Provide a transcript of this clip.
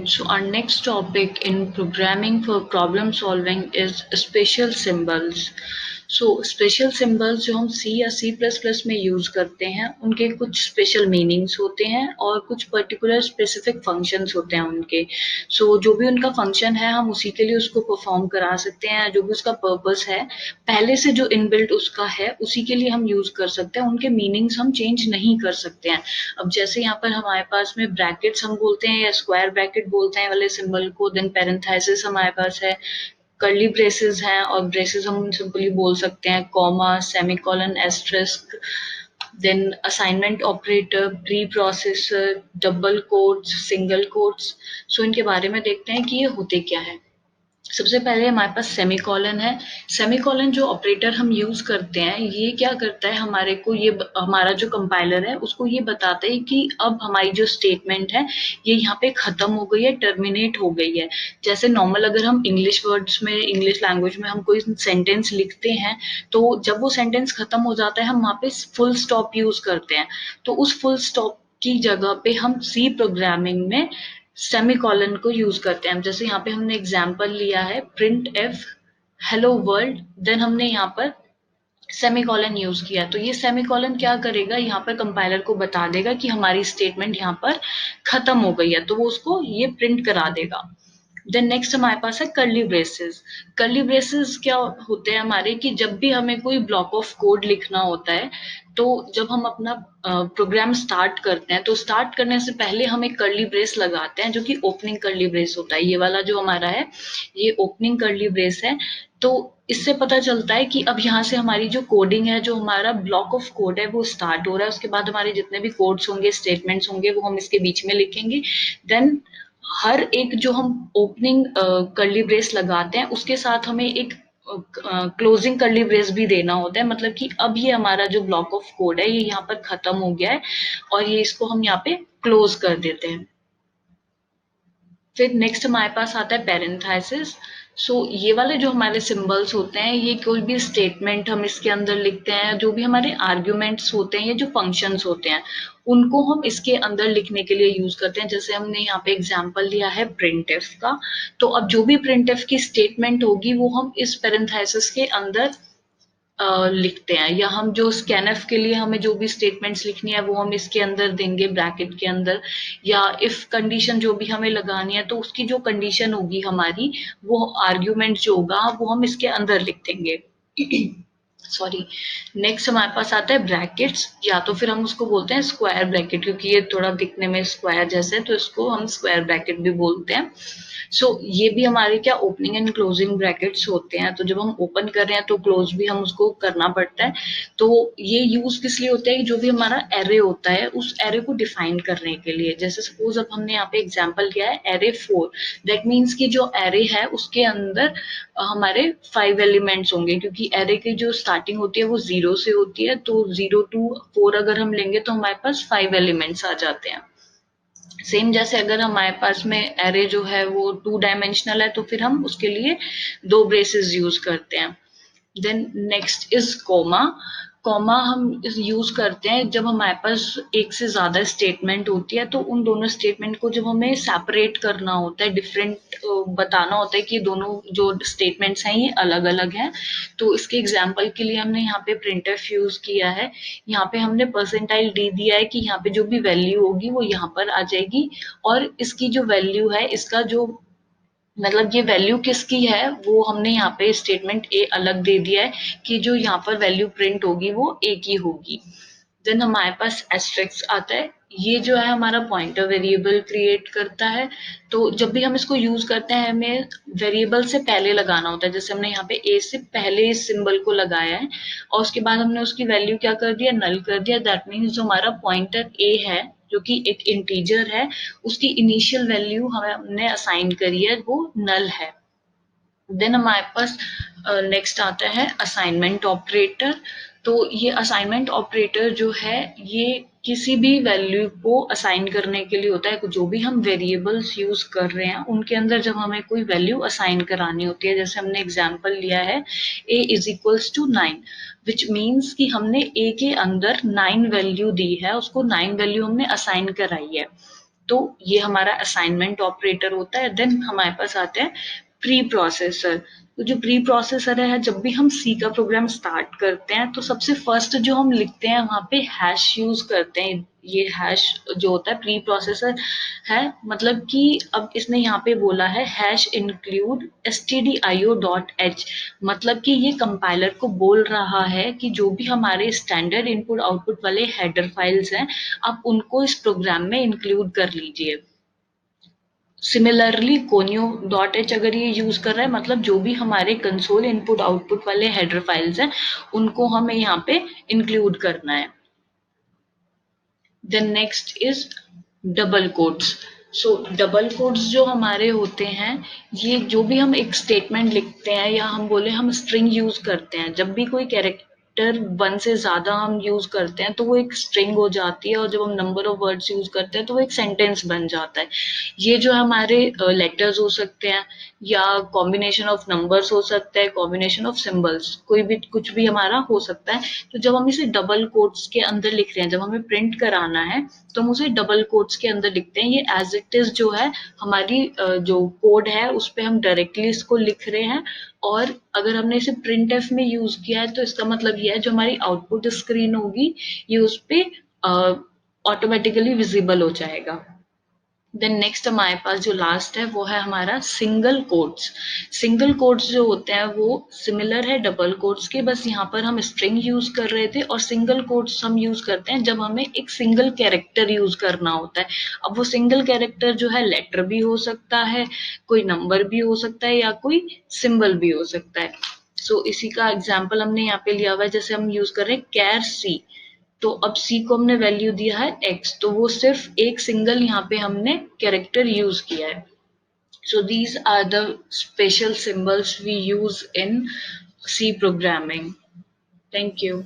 So our next topic in programming for problem solving is special symbols. So special symbols जो हम सी या C plus plus में use करते हैं उनके कुछ स्पेशल मीनिंग्स होते हैं और कुछ पर्टिकुलर स्पेसिफिक फंक्शंस होते हैं उनके। जो भी उनका फंक्शन है हम उसी के लिए उसको परफॉर्म करा सकते हैं, जो भी उसका पर्पस है पहले से जो इनबिल्ट उसका है उसी के लिए हम यूज कर सकते हैं, उनके मीनिंग्स हम चेंज नहीं कर सकते हैं। अब जैसे यहाँ पर हमारे पास में ब्रैकेट्स हम बोलते हैं या स्क्वायर ब्रैकेट बोलते हैं वाले सिंबल को, देन पेरेंथेसिस हमारे पास है, कर्ली ब्रेसेस हैं और ब्रेसेस हम सिंपली बोल सकते हैं comma, semicolon, asterisk, then assignment operator, preprocessor, double quotes, single quotes. इनके बारे में देखते हैं कि ये होते क्या है। सबसे पहले हमारे पास सेमीकोलन है। सेमीकोलन जो ऑपरेटर हम यूज करते हैं ये क्या करता है, हमारे को ये हमारा जो कंपाइलर है उसको ये बताता है कि अब हमारी जो स्टेटमेंट है ये यहाँ पे खत्म हो गई है, टर्मिनेट हो गई है। जैसे नॉर्मल अगर हम इंग्लिश वर्ड्स में, इंग्लिश लैंग्वेज में हम कोई सेंटेंस लिखते हैं तो जब वो सेंटेंस खत्म हो जाता है हम वहाँ पे फुल स्टॉप यूज करते हैं। तो उस फुल स्टॉप की जगह पे हम सी प्रोग्रामिंग में सेमीकोलन को यूज करते हैं। जैसे यहाँ पे हमने एग्जाम्पल लिया है print f hello world, then हमने यहाँ पर सेमीकोलन यूज किया। तो ये सेमीकोलन क्या करेगा, यहाँ पर कंपाइलर को बता देगा कि हमारी स्टेटमेंट यहाँ पर खत्म हो गई है, तो वो उसको ये प्रिंट करा देगा। देन नेक्स्ट हमारे पास है कर्ली ब्रेसेस। कर्ली ब्रेसेस क्या होते हैं हमारे, कि जब भी हमें कोई ब्लॉक ऑफ कोड लिखना होता है तो जब हम अपना प्रोग्राम स्टार्ट करते हैं तो स्टार्ट करने से पहले हम एक कर्ली ब्रेस लगाते हैं जो कि ओपनिंग कर्ली ब्रेस होता है। ये वाला जो हमारा है ये ओपनिंग कर्ली ब्रेस है। तो इससे पता चलता है कि अब यहाँ से हमारी जो कोडिंग है, जो हमारा ब्लॉक ऑफ कोड है वो स्टार्ट हो रहा है। उसके बाद हमारे जितने भी कोड्स होंगे, स्टेटमेंट्स होंगे, वो हम इसके बीच में लिखेंगे। देन हर एक जो हम ओपनिंग कर्ली ब्रेस लगाते हैं उसके साथ हमें एक क्लोजिंग कर्ली ब्रेस भी देना होता है, मतलब कि अब ये हमारा जो ब्लॉक ऑफ कोड है ये यहाँ पर खत्म हो गया है और ये इसको हम यहाँ पे क्लोज कर देते हैं। फिर नेक्स्ट हमारे पास आता है पेरेंथेसिस। ये वाले जो हमारे सिंबल्स होते हैं ये कोई भी स्टेटमेंट हम इसके अंदर लिखते हैं, जो भी हमारे आर्ग्यूमेंट्स होते हैं, ये जो फंक्शंस होते हैं उनको हम इसके अंदर लिखने के लिए यूज करते हैं। जैसे हमने यहाँ पे एग्जांपल लिया है प्रिंटफ का, तो अब जो भी प्रिंटफ की स्टेटमेंट होगी वो हम इस पेरेंथेसिस के अंदर लिखते हैं, या हम जो स्कैनफ के लिए हमें जो भी स्टेटमेंट्स लिखनी है वो हम इसके अंदर देंगे ब्रैकेट के अंदर, या इफ कंडीशन जो भी हमें लगानी है तो उसकी जो कंडीशन होगी हमारी, वो आर्ग्यूमेंट जो होगा वो हम इसके अंदर लिख देंगे। सॉरी। नेक्स्ट हमारे पास आता है ब्रैकेट्स, या तो फिर हम उसको बोलते हैं स्क्वायर ब्रैकेट, क्योंकि ये थोड़ा दिखने में स्क्वायर जैसे है तो इसको हम स्क्वायर ब्रैकेट भी बोलते हैं। ये भी हमारे क्या ओपनिंग एंड क्लोजिंग ब्रैकेट्स होते हैं। तो जब हम ओपन कर रहे हैं तो क्लोज भी हम उसको करना पड़ता है। तो ये यूज किस लिए होता है कि जो भी हमारा एरे होता है उस एरे को डिफाइन करने के लिए। जैसे सपोज अब हमने यहाँ पे एग्जांपल किया है एरे 4, दैट मीन्स कि जो एरे है उसके अंदर हमारे 5 एलिमेंट्स होंगे, क्योंकि एरे की जो स्टार्टिंग होती है वो 0 से होती है। तो 0 to 4 अगर हम लेंगे तो हमारे पास 5 एलिमेंट्स आ जाते हैं। सेम जैसे अगर हमारे पास में एरे जो है वो 2 डायमेंशनल है तो फिर हम उसके लिए 2 ब्रेसेस यूज करते हैं। Then next is comma. Comma हम यूज करते हैं जब हमारे पास एक से ज्यादा स्टेटमेंट होती है, तो उन दोनों स्टेटमेंट को जब हमें सेपरेट करना होता है, डिफरेंट बताना होता है कि दोनों जो स्टेटमेंट्स हैं ये अलग अलग हैं। तो इसके एग्जांपल के लिए हमने यहाँ पे प्रिंटफ यूज किया है। यहाँ पे हमने परसेंटाइल डी दिया है कि यहाँ पे जो भी वैल्यू होगी वो यहाँ पर आ जाएगी, और इसकी जो वैल्यू है, इसका जो मतलब ये वैल्यू किसकी है वो हमने यहाँ पे स्टेटमेंट ए अलग दे दिया है कि जो यहाँ पर वैल्यू प्रिंट होगी वो ए की होगी। देन हमारे पास एस्टेरिस्क आता है। ये जो है हमारा पॉइंटर वेरिएबल क्रिएट करता है। तो जब भी हम इसको यूज करते हैं हमें वेरिएबल से पहले लगाना होता है। जैसे हमने यहाँ पे ए से पहले इस सिंबल को लगाया है और उसके बाद हमने उसकी वैल्यू क्या कर दिया, नल कर दिया। दैट मीन्स जो हमारा पॉइंटर ए है जो कि एक इंटीजर है, उसकी इनिशियल वैल्यू हमने असाइन करी है, वो नल है। देन हमारे पास नेक्स्ट आता है असाइनमेंट ऑपरेटर। तो ये असाइनमेंट ऑपरेटर जो है ये किसी भी वैल्यू को असाइन करने के लिए होता है। जो भी हम वेरिएबल्स यूज कर रहे हैं उनके अंदर जब हमें कोई वैल्यू असाइन करानी होती है, जैसे हमने एग्जांपल लिया है a is equals to 9, which means कि हमने a के अंदर 9 वैल्यू दी है, उसको 9 वैल्यू हमने असाइन कराई है। तो ये हमारा असाइनमेंट ऑपरेटर होता है। देन हमारे पास आते हैं प्री प्रोसेसर। तो जो प्री प्रोसेसर है, जब भी हम सी का प्रोग्राम स्टार्ट करते हैं तो सबसे फर्स्ट जो हम लिखते हैं वहां पे हैश यूज करते हैं। ये हैश जो होता है प्री प्रोसेसर है, मतलब कि अब इसने यहाँ पे बोला है हैश इंक्लूड stdio.h, मतलब कि ये कंपाइलर को बोल रहा है कि जो भी हमारे स्टैंडर्ड इनपुट आउटपुट वाले हेडर फाइल्स हैं, आप उनको इस प्रोग्राम में इंक्लूड कर लीजिए। सिमिलरली कोनियो डॉट एच अगर ये यूज कर रहा है, मतलब जो भी हमारे कंसोल इनपुट आउटपुट वाले हेडर फाइल्स हैं उनको हमें यहाँ पे इंक्लूड करना है। Then next is double quotes. So double quotes जो हमारे होते हैं, ये जो भी हम एक स्टेटमेंट लिखते हैं या हम बोले हम स्ट्रिंग यूज करते हैं, जब भी कोई कैरेक्टर वन से ज्यादा हम यूज करते हैं तो वो एक स्ट्रिंग हो जाती है, और जब हम नंबर ऑफ वर्ड्स यूज करते हैं तो वो एक सेंटेंस बन जाता है। ये जो हमारे लेटर्स हो सकते हैं या कॉम्बिनेशन ऑफ नंबर्स हो सकता है, कॉम्बिनेशन ऑफ सिंबल्स, कोई भी कुछ भी हमारा हो सकता है। तो जब हम इसे डबल कोट्स के अंदर लिख रहे हैं, जब हमें प्रिंट कराना है तो हम उसे डबल कोट्स के अंदर लिखते हैं। ये एज इट इज जो है हमारी जो कोड है उस पे हम डायरेक्टली इसको लिख रहे हैं, और अगर हमने इसे प्रिंट एफ में यूज किया है तो इसका मतलब ये है जो हमारी आउटपुट स्क्रीन होगी ये उस पे ऑटोमेटिकली विजिबल हो जाएगा। देन नेक्स्ट हमारे पास जो लास्ट है वो है हमारा सिंगल कोट्स। सिंगल कोट्स जो होते हैं वो सिमिलर है डबल कोट्स के, बस यहाँ पर हम स्ट्रिंग यूज कर रहे थे, और सिंगल कोट्स हम यूज करते हैं जब हमें एक सिंगल कैरेक्टर यूज करना होता है। अब वो सिंगल कैरेक्टर जो है लेटर भी हो सकता है, कोई नंबर भी हो सकता है, या कोई सिंबल भी हो सकता है। सो इसी का एग्जाम्पल हमने यहाँ पे लिया हुआ है, जैसे हम यूज कर रहे हैं कैर सी। तो अब सी को हमने वैल्यू दिया है एक्स, तो वो सिर्फ एक सिंगल यहाँ पे हमने कैरेक्टर यूज किया है। So these are the special symbols we use in C programming. Thank you.